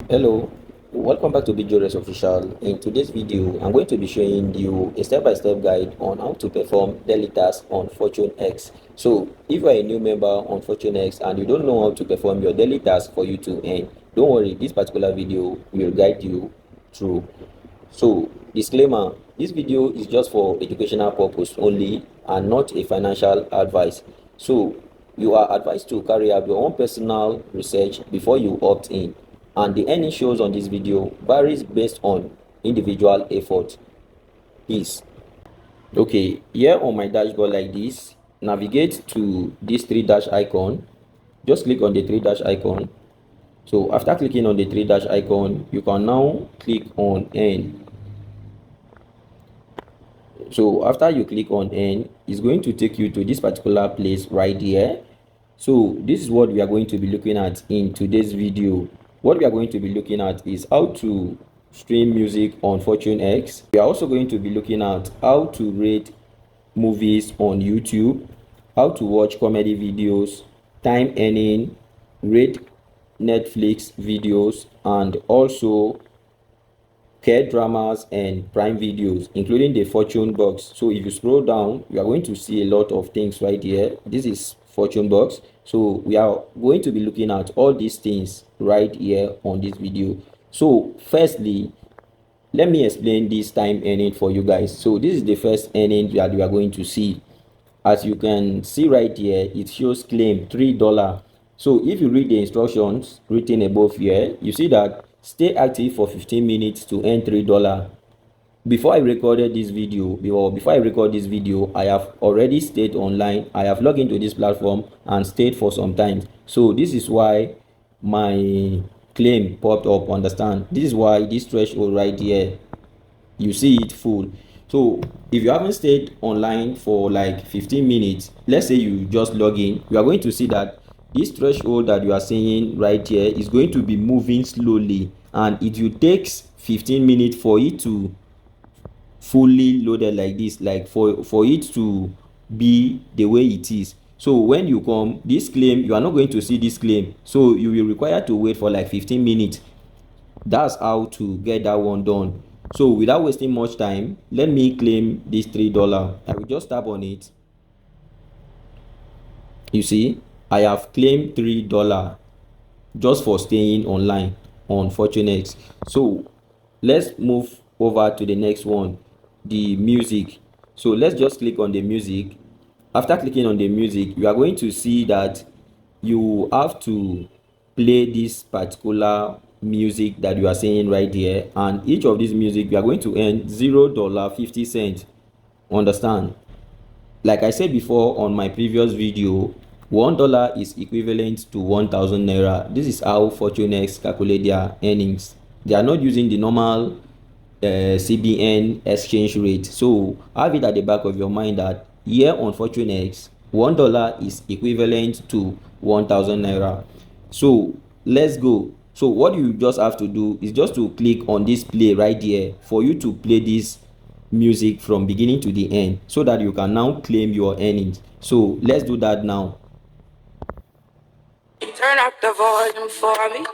Hello, welcome back to BJRS Official. In today's video, I'm going to be showing you a step-by-step guide on how to perform daily tasks on FortuneX. So, if you're a new member on FortuneX and you don't know how to perform your daily tasks for you to earn, don't worry, this particular video will guide you through. So, disclaimer, this video is just for educational purpose only and not a financial advice. So, you are advised to carry out your own personal research before you opt in, and the earning shows on this video varies based on individual effort. Peace. Okay, here on my dashboard like this, navigate to this three dash icon. Just click on the three dash icon. So after clicking on the three dash icon, you can now click on earn. So after you click on earn, it's going to take you to this particular place right here. So this is what we are going to be looking at in today's video. What we are going to be looking at is how to stream music on FortuneX. We are also going to be looking at how to rate movies on YouTube, how to watch comedy videos, time earning, rate Netflix videos, and also care dramas and prime videos, including the fortune box. So if you scroll down, you are going to see a lot of things right here. This is fortune box. So we are going to be looking at all these things right here on this video. So firstly, let me explain this time earning for you guys. So this is the first earning that you are going to see. As you can see right here, it shows claim $3. So if you read the instructions written above here, you see that stay active for 15 minutes to earn $3. Before I recorded this video, before I record this video, I have already stayed online. I have logged into this platform and stayed for some time. So this is why my claim popped up. Understand? This is why this threshold right here, you see it full. So if you haven't stayed online for like 15 minutes, let's say you just log in, you are going to see that this threshold that you are seeing right here is going to be moving slowly, and it will take 15 minutes for it to fully loaded like this, like for it to be the way it is. So when you come, this claim, you are not going to see this claim, so you will require to wait for like 15 minutes. That's how to get that one done. So without wasting much time, let me claim this $3. I will just tap on it. You see, I have claimed $3 just for staying online on FortuneX. So let's move over to the next one, the music. So let's just click on the music. After clicking on the music, you are going to see that you have to play this particular music that you are seeing right here, and each of these music you are going to earn $0.50. Understand? Like I said before on my previous video, $1 is equivalent to 1,000 naira. This is how FortuneX calculate their earnings. They are not using the normal CBN exchange rate. So have it at the back of your mind that here on FortuneX, $1 is equivalent to 1,000 naira. So let's go. So what you just have to do is just to click on this play right here for you to play this music from beginning to the end, so that you can now claim your earnings. So let's do that now. Turn up the volume for me,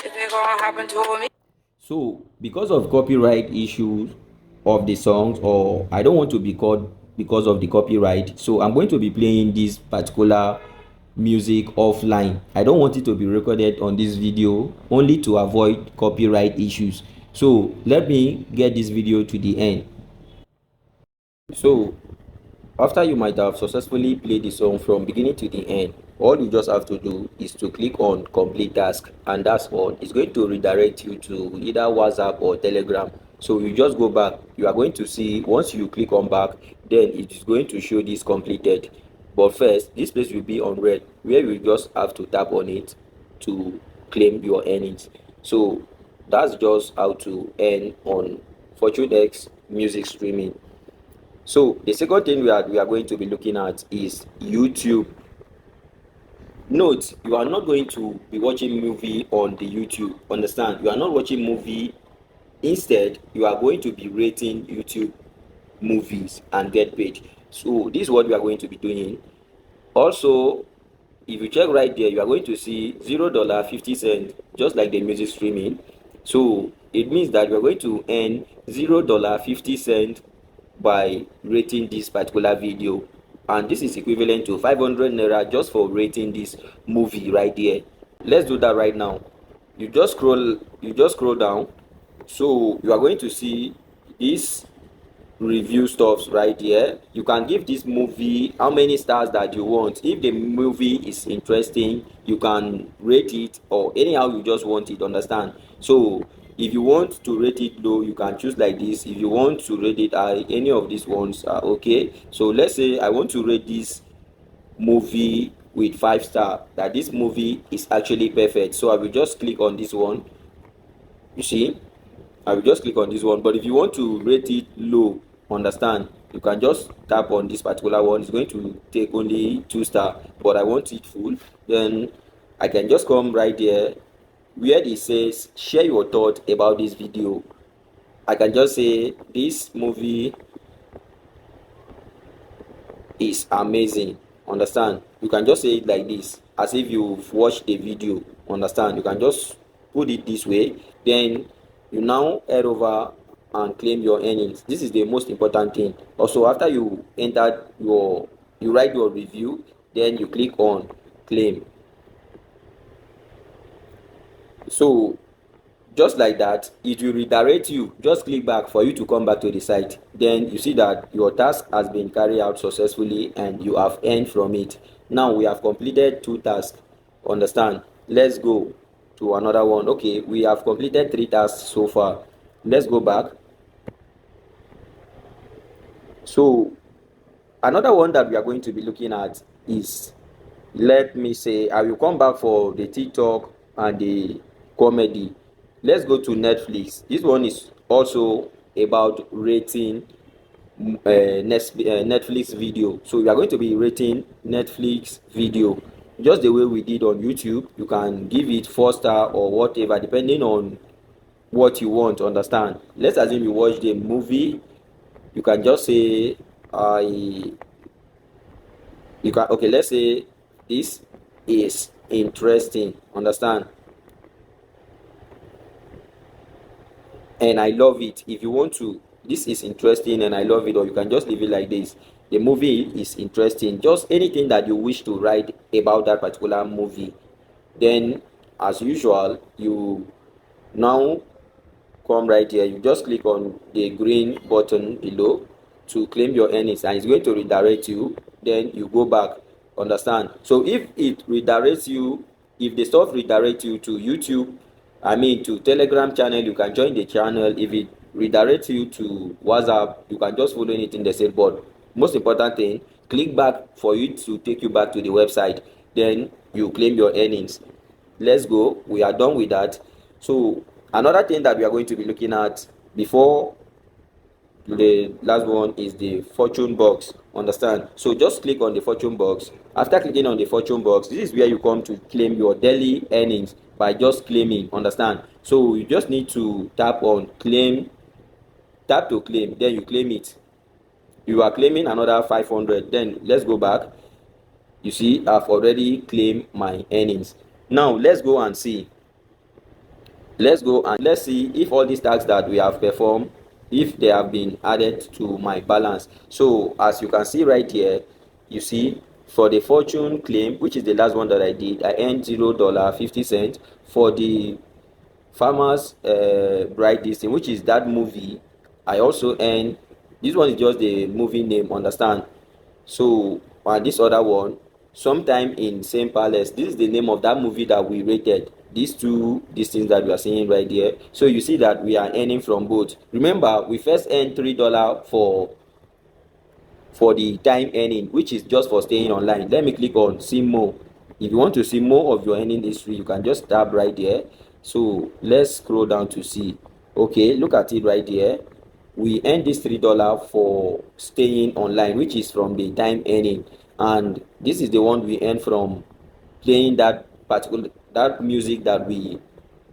if it gonna happen to me. So because of copyright issues of the songs, or I don't want to be caught because of the copyright, so I'm going to be playing this particular music offline. I don't want it to be recorded on this video, only to avoid copyright issues. So let me get this video to the end. So after you might have successfully played the song from beginning to the end, all you just have to do is to click on complete task, and that's all. It's going to redirect you to either WhatsApp or Telegram. So you just go back. You are going to see, once you click on back, then it is going to show this completed. But first, this place will be on red, where you just have to tap on it to claim your earnings. So that's just how to earn on FortuneX music streaming. So the second thing we are going to be looking at is YouTube. Note, you are not going to be watching movie on the YouTube. Understand? You are not watching movie. Instead, you are going to be rating YouTube movies and get paid. So this is what we are going to be doing. Also, if you check right there, you are going to see $0.50, just like the music streaming. So it means that you are going to earn $0.50 by rating this particular video, and this is equivalent to 500 naira just for rating this movie right there. Let's do that right now. You just scroll down. So you are going to see this review stuffs right here. You can give this movie how many stars that you want. If the movie is interesting, you can rate it, or anyhow you just want it, understand? So if you want to rate it low, you can choose like this. If you want to rate it high, any of these ones are okay. So let's say I want to rate this movie with 5 star, that this movie is actually perfect. So I will just click on this one. You see, I will just click on this one. But if you want to rate it low, understand, you can just tap on this particular one. It's going to take only 2 star, but I want it full. Then I can just come right there where it says share your thought about this video. I can just say this movie is amazing, understand? You can just say it like this, as if you've watched the video, understand? You can just put it this way. Then you now head over and claim your earnings. This is the most important thing. Also, after you write your review, then you click on claim. So just like that, it will redirect you. Just click back for you to come back to the site. Then you see that your task has been carried out successfully and you have earned from it. Now we have completed 2 tasks, understand? Let's go to another one. Okay, we have completed 3 tasks so far. Let's go back. So another one that we are going to be looking at is, let me say, I will come back for the TikTok and the comedy. Let's go to Netflix. This one is also about rating Netflix video. So we are going to be rating Netflix video just the way we did on YouTube. You can give it 4 star or whatever, depending on what you want, understand? Let's assume you watch the movie. You can just say okay, let's say this is interesting, understand, and I love it. If you want to, this is interesting and I love it, or you can just leave it like this. The movie is interesting, just anything that you wish to write about that particular movie. Then as usual, you now come right here. You just click on the green button below to claim your earnings, and it's going to redirect you. Then you go back, understand? So if it redirects you, if the stuff redirects you to YouTube, I mean to Telegram channel, you can join the channel. If it redirects you to WhatsApp, you can just follow anything they said. But most important thing, click back for you to take you back to the website. Then you claim your earnings. Let's go. We are done with that. So another thing that we are going to be looking at before the last one is the fortune box, understand? So just click on the fortune box. After clicking on the fortune box, this is where you come to claim your daily earnings by just claiming, understand? So you just need to tap on claim, tap to claim, then you claim it. You are claiming another 500. Then let's go back. You see, I've already claimed my earnings. Now let's go and see. Let's go and let's see if all these tasks that we have performed, if they have been added to my balance. So as you can see right here, you see for the fortune claim, which is the last one that I did, I earned $0.50. For the farmers bright this thing, which is that movie, I also earned, this one is just the movie name, understand? So and this other one, sometime in same palace, this is the name of that movie that we rated. These things that we are seeing right here. So you see that we are earning from both. Remember, we first earned $3 for the time earning, which is just for staying online. Let me click on see more. If you want to see more of your earning history, you can just tap right there. So let's scroll down to see. Okay, look at it right there. We earned this $3 for staying online, which is from the time earning, and this is the one we earned from playing that music that we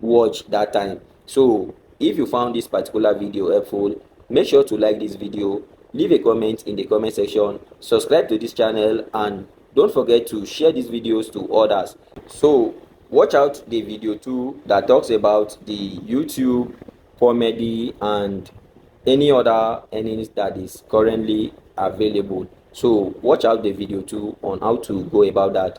watched that time. So if you found this particular video helpful, make sure to like this video, leave a comment in the comment section, subscribe to this channel, and don't forget to share these videos to others. So watch out the video 2 that talks about the YouTube comedy and any other earnings that is currently available. So watch out the video 2 on how to go about that.